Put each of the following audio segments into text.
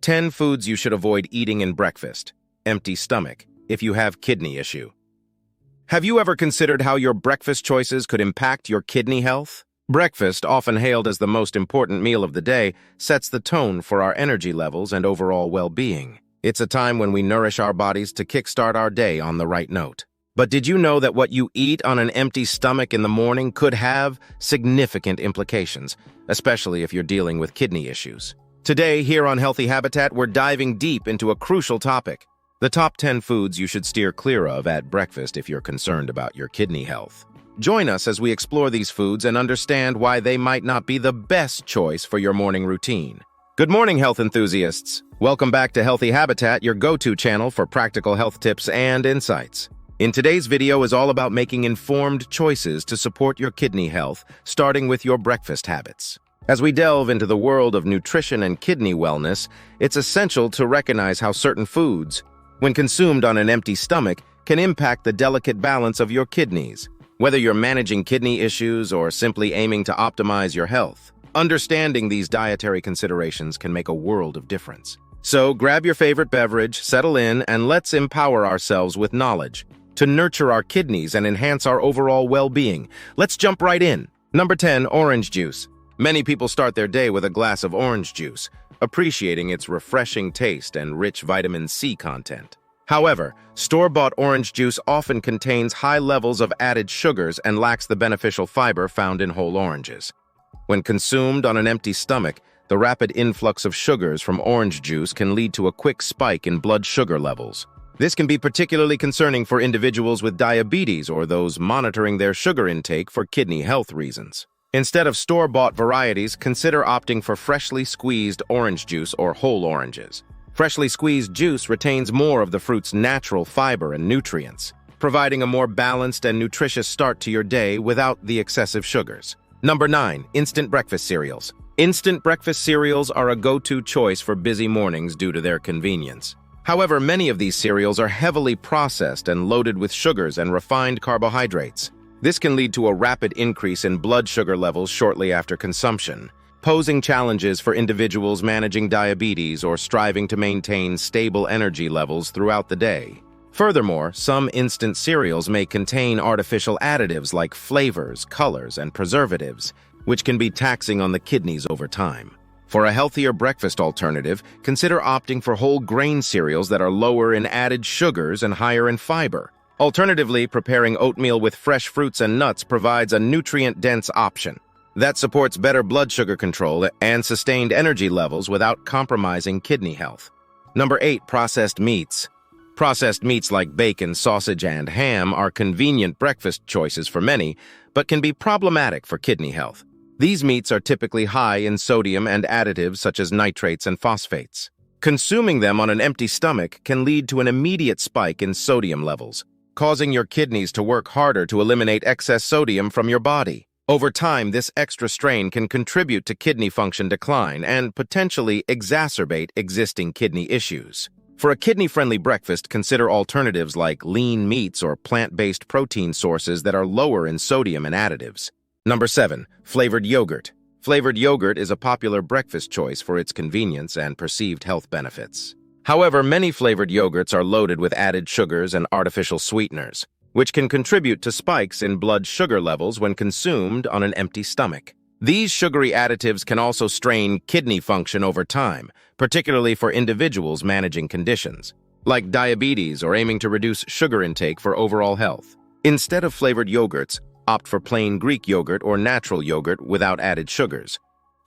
10 foods you should avoid eating in breakfast. Empty stomach, if you have kidney issue. Have you ever considered how your breakfast choices could impact your kidney health? Breakfast, often hailed as the most important meal of the day, sets the tone for our energy levels and overall well-being. It's a time when we nourish our bodies to kickstart our day on the right note. But did you know that what you eat on an empty stomach in the morning could have significant implications, especially if you're dealing with kidney issues? Today, here on Healthy Habitat, we're diving deep into a crucial topic: the top 10 foods you should steer clear of at breakfast if you're concerned about your kidney health. Join us as we explore these foods and understand why they might not be the best choice for your morning routine. Good morning, health enthusiasts. Welcome back to Healthy Habitat, your go-to channel for practical health tips and insights. In today's video is all about making informed choices to support your kidney health, starting with your breakfast habits. As we delve into the world of nutrition and kidney wellness, it's essential to recognize how certain foods, when consumed on an empty stomach, can impact the delicate balance of your kidneys. Whether you're managing kidney issues or simply aiming to optimize your health, understanding these dietary considerations can make a world of difference. So grab your favorite beverage, settle in, and let's empower ourselves with knowledge to nurture our kidneys and enhance our overall well-being. Let's jump right in. Number 10, orange juice. Many people start their day with a glass of orange juice, appreciating its refreshing taste and rich vitamin C content. However, store-bought orange juice often contains high levels of added sugars and lacks the beneficial fiber found in whole oranges. When consumed on an empty stomach, the rapid influx of sugars from orange juice can lead to a quick spike in blood sugar levels. This can be particularly concerning for individuals with diabetes or those monitoring their sugar intake for kidney health reasons. Instead of store-bought varieties, consider opting for freshly squeezed orange juice or whole oranges. Freshly squeezed juice retains more of the fruit's natural fiber and nutrients, providing a more balanced and nutritious start to your day without the excessive sugars. Number 9, instant breakfast cereals. Instant breakfast cereals are a go-to choice for busy mornings due to their convenience. However, many of these cereals are heavily processed and loaded with sugars and refined carbohydrates. This can lead to a rapid increase in blood sugar levels shortly after consumption, posing challenges for individuals managing diabetes or striving to maintain stable energy levels throughout the day. Furthermore, some instant cereals may contain artificial additives like flavors, colors, and preservatives, which can be taxing on the kidneys over time. For a healthier breakfast alternative, consider opting for whole grain cereals that are lower in added sugars and higher in fiber. Alternatively, preparing oatmeal with fresh fruits and nuts provides a nutrient-dense option that supports better blood sugar control and sustained energy levels without compromising kidney health. Number 8, processed meats. Processed meats like bacon, sausage, and ham are convenient breakfast choices for many, but can be problematic for kidney health. These meats are typically high in sodium and additives such as nitrates and phosphates. Consuming them on an empty stomach can lead to an immediate spike in sodium levels, causing your kidneys to work harder to eliminate excess sodium from your body. Over time, this extra strain can contribute to kidney function decline and potentially exacerbate existing kidney issues. For a kidney-friendly breakfast, consider alternatives like lean meats or plant-based protein sources that are lower in sodium and additives. Number 7, flavored yogurt. Flavored yogurt is a popular breakfast choice for its convenience and perceived health benefits. However, many flavored yogurts are loaded with added sugars and artificial sweeteners, which can contribute to spikes in blood sugar levels when consumed on an empty stomach. These sugary additives can also strain kidney function over time, particularly for individuals managing conditions like diabetes or aiming to reduce sugar intake for overall health. Instead of flavored yogurts, opt for plain Greek yogurt or natural yogurt without added sugars.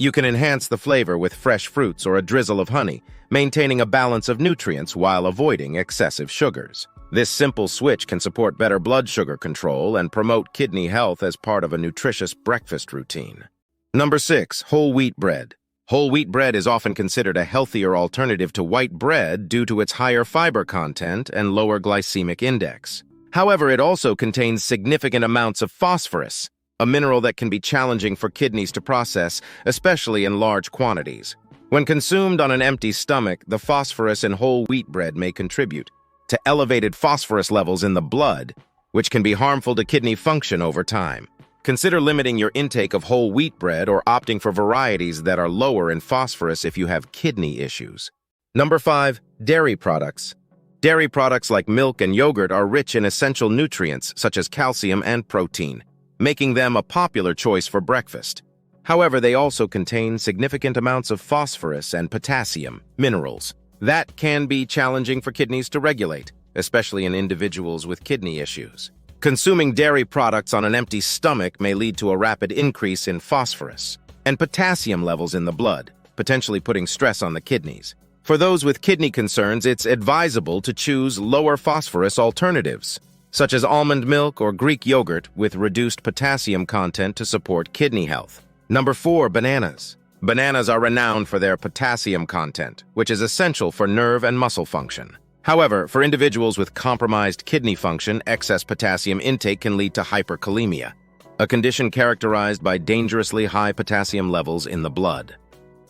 You can enhance the flavor with fresh fruits or a drizzle of honey, maintaining a balance of nutrients while avoiding excessive sugars. This simple switch can support better blood sugar control and promote kidney health as part of a nutritious breakfast routine. Number 6, whole wheat bread. Whole wheat bread is often considered a healthier alternative to white bread due to its higher fiber content and lower glycemic index. However, it also contains significant amounts of phosphorus, a mineral that can be challenging for kidneys to process, especially in large quantities. When consumed on an empty stomach, the phosphorus in whole wheat bread may contribute to elevated phosphorus levels in the blood, which can be harmful to kidney function over time. Consider limiting your intake of whole wheat bread or opting for varieties that are lower in phosphorus if you have kidney issues. Number 5. Dairy products. Dairy products like milk and yogurt are rich in essential nutrients such as calcium and protein, making them a popular choice for breakfast. However, they also contain significant amounts of phosphorus and potassium, minerals, that can be challenging for kidneys to regulate, especially in individuals with kidney issues. Consuming dairy products on an empty stomach may lead to a rapid increase in phosphorus and potassium levels in the blood, potentially putting stress on the kidneys. For those with kidney concerns, it's advisable to choose lower phosphorus alternatives, such as almond milk or Greek yogurt with reduced potassium content to support kidney health. Number 4. Bananas. Bananas are renowned for their potassium content, which is essential for nerve and muscle function. However, for individuals with compromised kidney function, excess potassium intake can lead to hyperkalemia, a condition characterized by dangerously high potassium levels in the blood.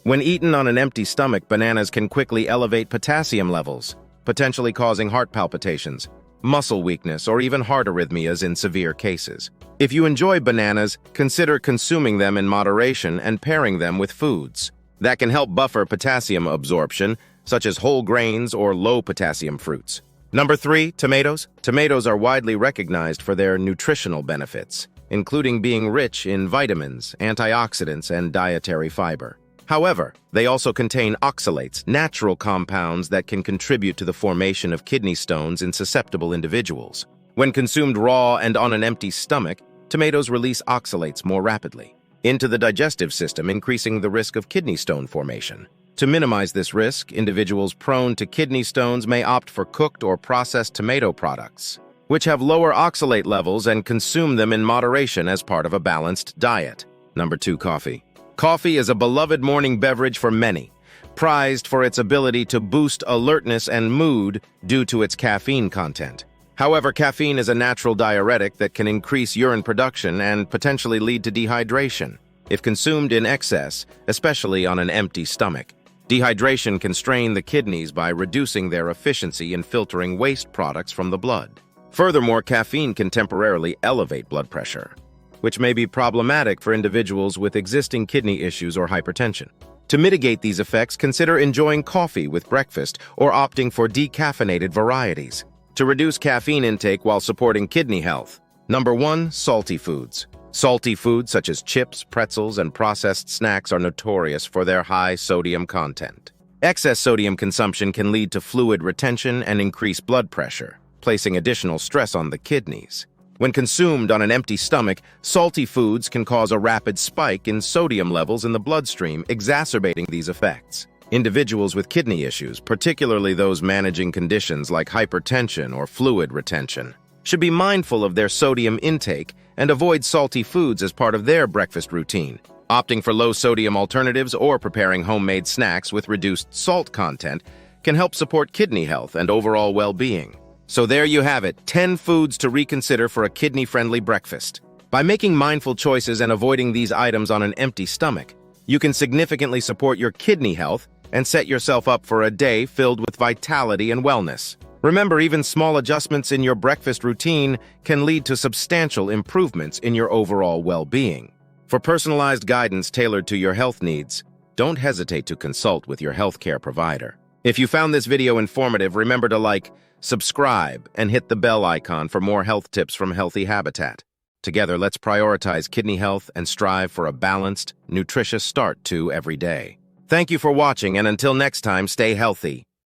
When eaten on an empty stomach, bananas can quickly elevate potassium levels, potentially causing heart palpitations, muscle weakness, or even heart arrhythmias in severe cases. If you enjoy bananas, consider consuming them in moderation and pairing them with foods that can help buffer potassium absorption, such as whole grains or low-potassium fruits. Number 3. Tomatoes. Tomatoes are widely recognized for their nutritional benefits, including being rich in vitamins, antioxidants, and dietary fiber. However, they also contain oxalates, natural compounds that can contribute to the formation of kidney stones in susceptible individuals. When consumed raw and on an empty stomach, tomatoes release oxalates more rapidly into the digestive system, increasing the risk of kidney stone formation. To minimize this risk, individuals prone to kidney stones may opt for cooked or processed tomato products, which have lower oxalate levels, and consume them in moderation as part of a balanced diet. Number 2. Coffee. Coffee is a beloved morning beverage for many, prized for its ability to boost alertness and mood due to its caffeine content. However, caffeine is a natural diuretic that can increase urine production and potentially lead to dehydration if consumed in excess, especially on an empty stomach. Dehydration can strain the kidneys by reducing their efficiency in filtering waste products from the blood. Furthermore, caffeine can temporarily elevate blood pressure, which may be problematic for individuals with existing kidney issues or hypertension. To mitigate these effects, consider enjoying coffee with breakfast or opting for decaffeinated varieties to reduce caffeine intake while supporting kidney health. Number 1. Salty foods. Salty foods such as chips, pretzels, and processed snacks are notorious for their high sodium content. Excess sodium consumption can lead to fluid retention and increase blood pressure, placing additional stress on the kidneys. When consumed on an empty stomach, salty foods can cause a rapid spike in sodium levels in the bloodstream, exacerbating these effects. Individuals with kidney issues, particularly those managing conditions like hypertension or fluid retention, should be mindful of their sodium intake and avoid salty foods as part of their breakfast routine. Opting for low-sodium alternatives or preparing homemade snacks with reduced salt content can help support kidney health and overall well-being. So there you have it, 10 foods to reconsider for a kidney-friendly breakfast. By making mindful choices and avoiding these items on an empty stomach, you can significantly support your kidney health and set yourself up for a day filled with vitality and wellness. Remember, even small adjustments in your breakfast routine can lead to substantial improvements in your overall well-being. For personalized guidance tailored to your health needs, don't hesitate to consult with your healthcare provider. If you found this video informative, remember to like, subscribe, and hit the bell icon for more health tips from Healthy Habitat. Together, let's prioritize kidney health and strive for a balanced, nutritious start to every day. Thank you for watching, and until next time, stay healthy.